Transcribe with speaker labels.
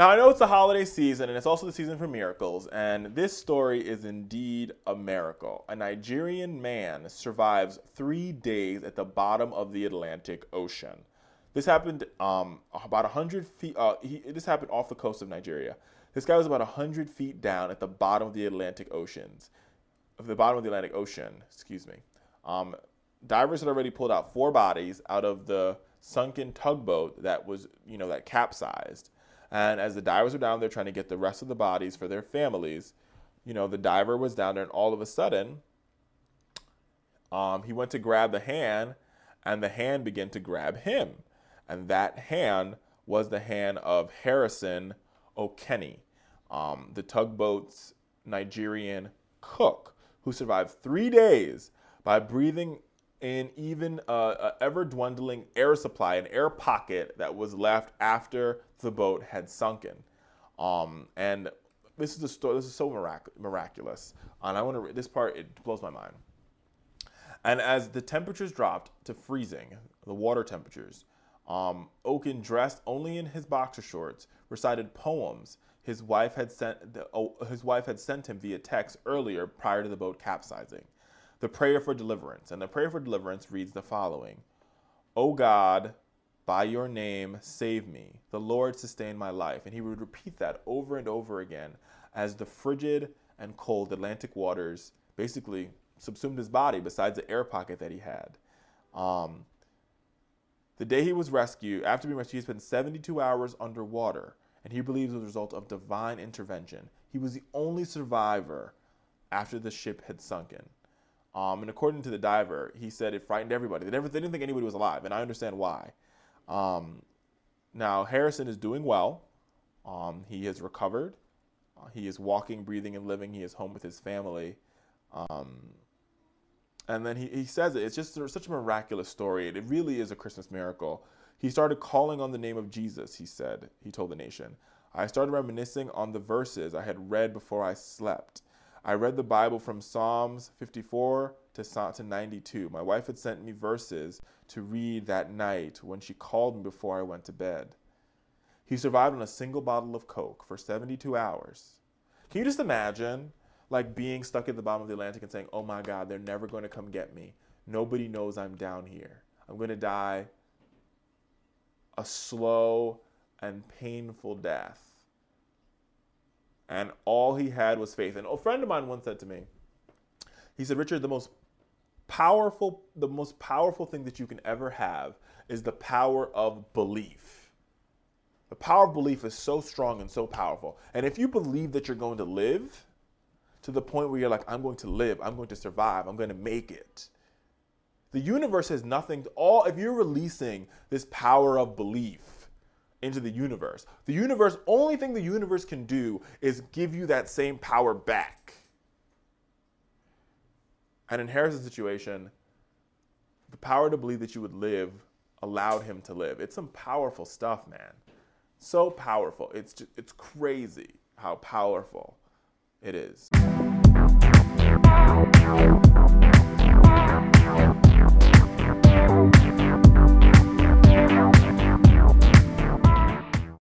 Speaker 1: Now, I know it's the holiday season, and it's also the season for miracles, and this story is indeed a miracle. A Nigerian man survives 3 days at the bottom of the Atlantic Ocean. This happened about 100 feet. This happened off the coast of Nigeria. This guy was about 100 feet down at the bottom of the Atlantic Ocean. Excuse me. Divers had already pulled out 4 bodies out of the sunken tugboat that was, that capsized. And as the divers were down there trying to get the rest of the bodies for their families, the diver was down there, and all of a sudden, he went to grab the hand, and the hand began to grab him. And that hand was the hand of Harrison Okene, the tugboat's Nigerian cook, who survived 3 days by breathing in even an ever-dwindling air supply, an air pocket that was left after the boat had sunken. And this is a story. This is so miraculous. And I want to read this part. It blows my mind. And as the temperatures dropped to freezing, the water temperatures, Okene, dressed only in his boxer shorts, recited poems his wife had sent him via text earlier prior to the boat capsizing. The prayer for deliverance. And the prayer for deliverance reads the following: "O God, by your name, save me. The Lord sustain my life." And he would repeat that over and over again as the frigid and cold Atlantic waters basically subsumed his body besides the air pocket that he had. The day he was rescued, after being rescued, he spent 72 hours underwater. And he believes it was a result of divine intervention. He was the only survivor after the ship had sunken. And according to the diver, he said it frightened everybody. They didn't think anybody was alive, and I understand why. Now, Harrison is doing well. He has recovered. He is walking, breathing, and living. He is home with his family. And then he says it. It's just such a miraculous story. It really is a Christmas miracle. He started calling on the name of Jesus, he said. He told the nation. "I started reminiscing on the verses I had read before I slept. I read the Bible from Psalms 54 to 92. My wife had sent me verses to read that night when she called me before I went to bed." He survived on a single bottle of Coke for 72 hours. Can you just imagine, being stuck at the bottom of the Atlantic and saying, "Oh my God, they're never going to come get me. Nobody knows I'm down here. I'm going to die a slow and painful death." And all he had was faith. And a friend of mine once said to me, he said, "Richard, the most powerful thing that you can ever have is the power of belief. The power of belief is so strong and so powerful. And if you believe that you're going to live to the point where you're like, I'm going to live, I'm going to survive, I'm going to make it. The universe has nothing, if you're releasing this power of belief into the universe, only thing the universe can do is give you that same power back. And in Harrison's situation, the power to believe that you would live allowed him to live. It's some powerful stuff, man. So powerful. It's crazy how powerful it is.